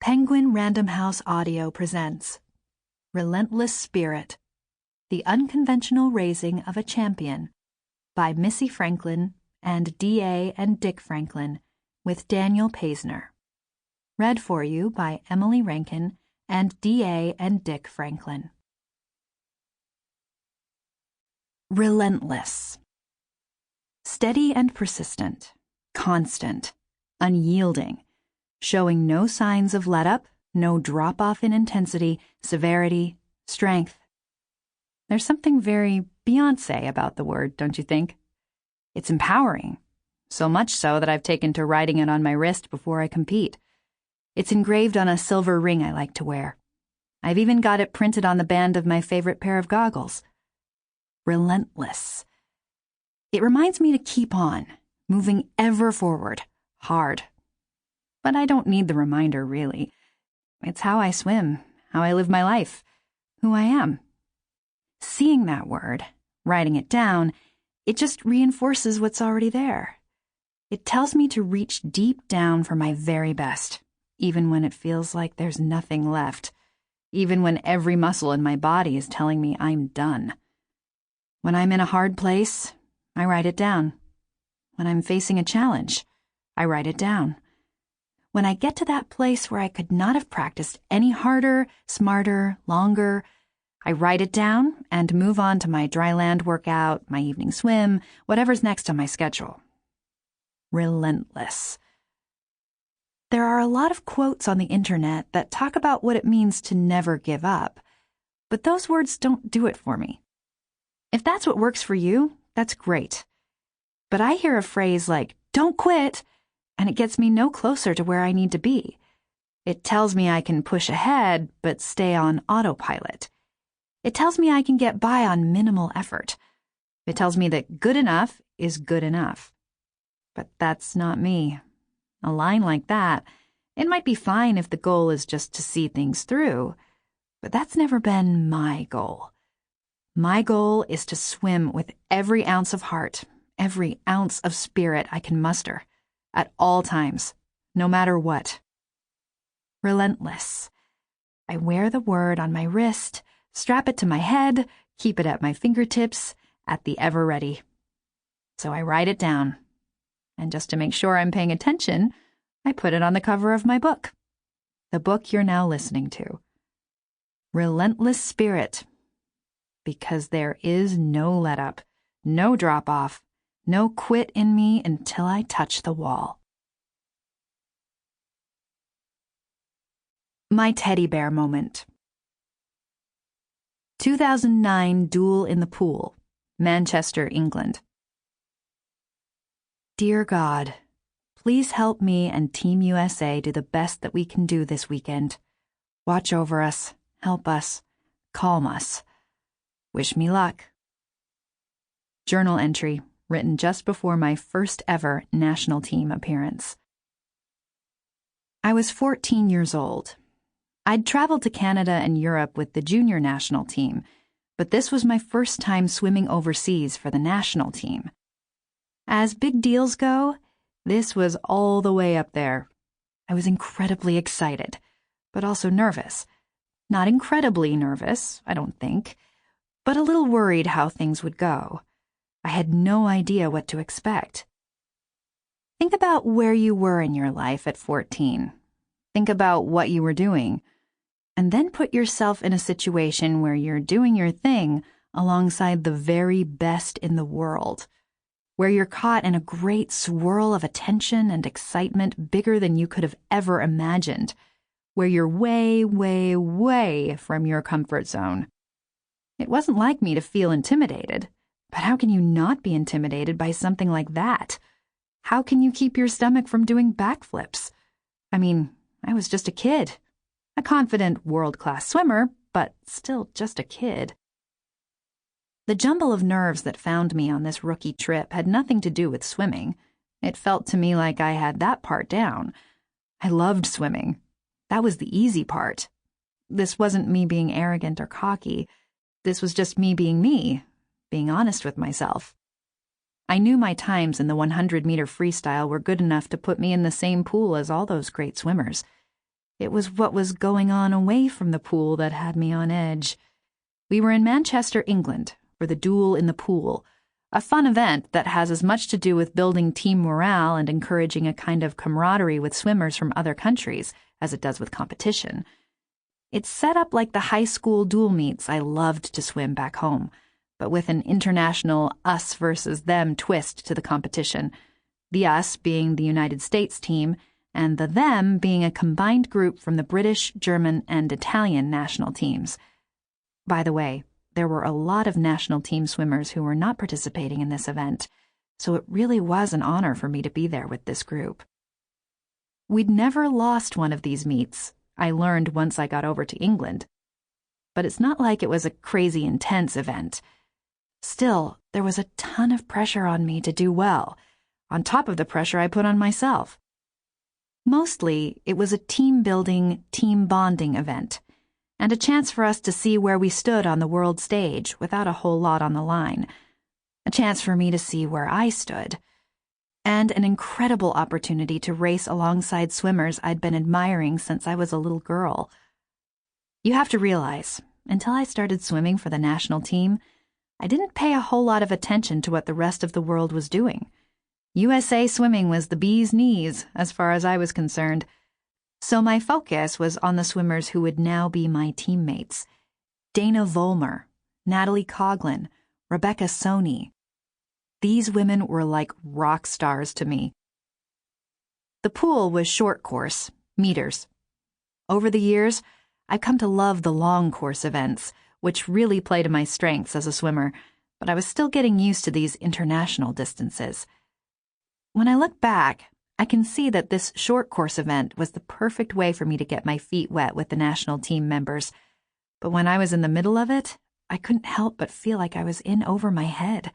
Penguin Random House Audio presents Relentless Spirit, The Unconventional Raising of a Champion by Missy Franklin and D.A. and Dick Franklin with Daniel Paisner. Read for you by Emily Rankin and D.A. and Dick Franklin. Relentless. Steady and persistent, constant, unyielding, showing no signs of let-up, no drop-off in intensity, severity, strength. There's something very Beyoncé about the word, don't you think? It's empowering, so much so that I've taken to writing it on my wrist before I compete. It's engraved on a silver ring I like to wear. I've even got it printed on the band of my favorite pair of goggles. Relentless. It reminds me to keep on, moving ever forward, hard. But I don't need the reminder, really. It's how I swim, how I live my life, who I am. Seeing that word, writing it down, it just reinforces what's already there. It tells me to reach deep down for my very best, even when it feels like there's nothing left, even when every muscle in my body is telling me I'm done. When I'm in a hard place, I write it down. When I'm facing a challenge, I write it down. When I get to that place where I could not have practiced any harder, smarter, longer, I write it down and move on to my dry land workout, my evening swim, whatever's next on my schedule. Relentless. There are a lot of quotes on the internet that talk about what it means to never give up, but those words don't do it for me. If that's what works for you, that's great. But I hear a phrase like, "Don't quit," and it gets me no closer to where I need to be. It tells me I can push ahead, but stay on autopilot. It tells me I can get by on minimal effort. It tells me that good enough is good enough. But that's not me. A line like that, it might be fine if the goal is just to see things through, but that's never been my goal. My goal is to swim with every ounce of heart, every ounce of spirit I can muster. At all times, no matter what. Relentless. I wear the word on my wrist, strap it to my head, keep it at my fingertips, at the ever ready. So I write it down. And just to make sure I'm paying attention, I put it on the cover of my book. The book you're now listening to. Relentless Spirit. Because there is no let-up, no drop-off, no quit in me until I touch the wall. My teddy bear moment. 2009 duel in the pool, Manchester, England. Dear God, please help me and Team USA do the best that we can do this weekend. Watch over us, help us, calm us. Wish me luck. Journal entry. Written just before my first ever national team appearance. I was 14 years old. I'd traveled to Canada and Europe with the junior national team, but this was my first time swimming overseas for the national team. As big deals go, this was all the way up there. I was incredibly excited, but also nervous. Not incredibly nervous, I don't think, but a little worried how things would go. I had no idea what to expect. Think about where you were in your life at 14. Think about what you were doing. And then put yourself in a situation where you're doing your thing alongside the very best in the world, where you're caught in a great swirl of attention and excitement bigger than you could have ever imagined, where you're way, way, way from your comfort zone. It wasn't like me to feel intimidated. But how can you not be intimidated by something like that? How can you keep your stomach from doing backflips? I mean, I was just a kid. A confident world-class swimmer, but still just a kid. The jumble of nerves that found me on this rookie trip had nothing to do with swimming. It felt to me like I had that part down. I loved swimming. That was the easy part. This wasn't me being arrogant or cocky. This was just me, being honest with myself. I knew my times in the 100-meter freestyle were good enough to put me in the same pool as all those great swimmers. It was what was going on away from the pool that had me on edge. We were in Manchester, England, for the Duel in the Pool, a fun event that has as much to do with building team morale and encouraging a kind of camaraderie with swimmers from other countries as it does with competition. It's set up like the high school duel meets I loved to swim back home, but with an international us versus them twist to the competition, the us being the United States team and the them being a combined group from the British, German, and Italian national teams. By the way, there were a lot of national team swimmers who were not participating in this event, so it really was an honor for me to be there with this group. We'd never lost one of these meets, I learned once I got over to England, but it's not like it was a crazy intense event. Still, there was a ton of pressure on me to do well, on top of the pressure I put on myself. Mostly, it was a team-building, team-bonding event, and a chance for us to see where we stood on the world stage without a whole lot on the line, a chance for me to see where I stood, and an incredible opportunity to race alongside swimmers I'd been admiring since I was a little girl. You have to realize, until I started swimming for the national team, I didn't pay a whole lot of attention to what the rest of the world was doing. USA swimming was the bee's knees, as far as I was concerned. So my focus was on the swimmers who would now be my teammates. Dana Vollmer, Natalie Coughlin, Rebecca Soni. These women were like rock stars to me. The pool was short course, meters. Over the years, I've come to love the long course events, which really play to my strengths as a swimmer, but I was still getting used to these international distances. When I look back, I can see that this short course event was the perfect way for me to get my feet wet with the national team members. But when I was in the middle of it, I couldn't help but feel like I was in over my head.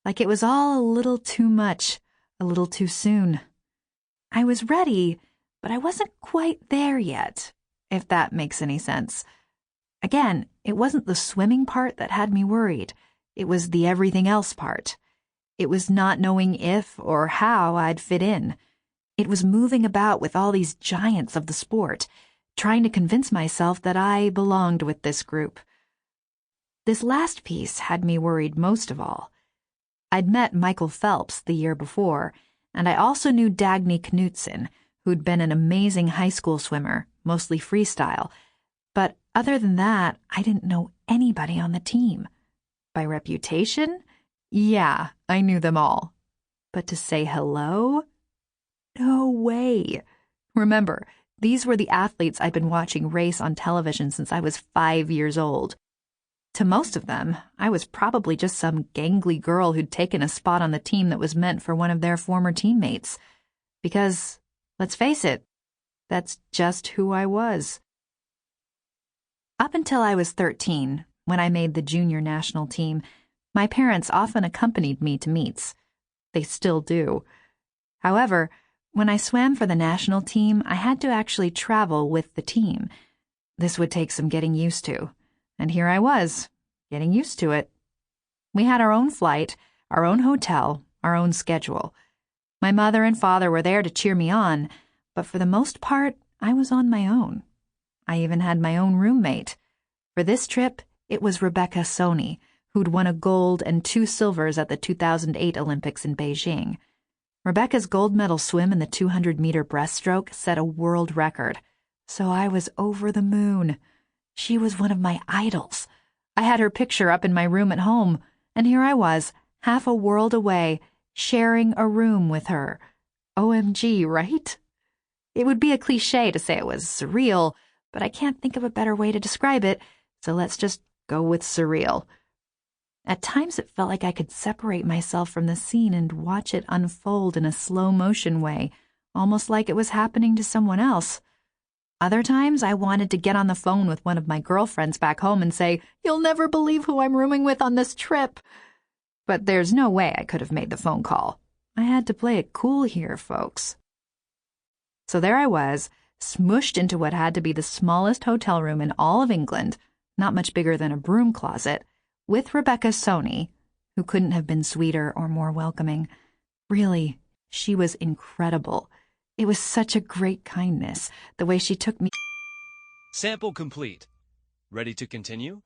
Like it was all a little too much, a little too soon. I was ready, but I wasn't quite there yet, if that makes any sense. Again, it wasn't the swimming part that had me worried. It was the everything else part. It was not knowing if or how I'd fit in. It was moving about with all these giants of the sport, trying to convince myself that I belonged with this group. This last piece had me worried most of all. I'd met Michael Phelps the year before, and I also knew Dagny Knutson, who'd been an amazing high school swimmer, mostly freestyle. But other than that, I didn't know anybody on the team. By reputation? Yeah, I knew them all. But to say hello? No way. Remember, these were the athletes I'd been watching race on television since I was 5 years old. To most of them, I was probably just some gangly girl who'd taken a spot on the team that was meant for one of their former teammates. Because, let's face it, that's just who I was. Up until I was 13, when I made the junior national team, my parents often accompanied me to meets. They still do. However, when I swam for the national team, I had to actually travel with the team. This would take some getting used to. And here I was, getting used to it. We had our own flight, our own hotel, our own schedule. My mother and father were there to cheer me on, but for the most part, I was on my own. I even had my own roommate. For this trip, it was Rebecca Soni, who'd won a gold and 2 silvers at the 2008 Olympics in Beijing. Rebecca's gold medal swim in the 200-meter breaststroke set a world record, so I was over the moon. She was one of my idols. I had her picture up in my room at home, and here I was, half a world away, sharing a room with her. OMG, right? It would be a cliché to say it was surreal, but I can't think of a better way to describe it, so let's just go with surreal. At times it felt like I could separate myself from the scene and watch it unfold in a slow-motion way, almost like it was happening to someone else. Other times I wanted to get on the phone with one of my girlfriends back home and say, "You'll never believe who I'm rooming with on this trip." But there's no way I could have made the phone call. I had to play it cool here, folks. So there I was, smooshed into what had to be the smallest hotel room in all of England, not much bigger than a broom closet, with Rebecca Soni, who couldn't have been sweeter or more welcoming. Really, she was incredible. It was such a great kindness, the way she took me. Sample complete. Ready to continue?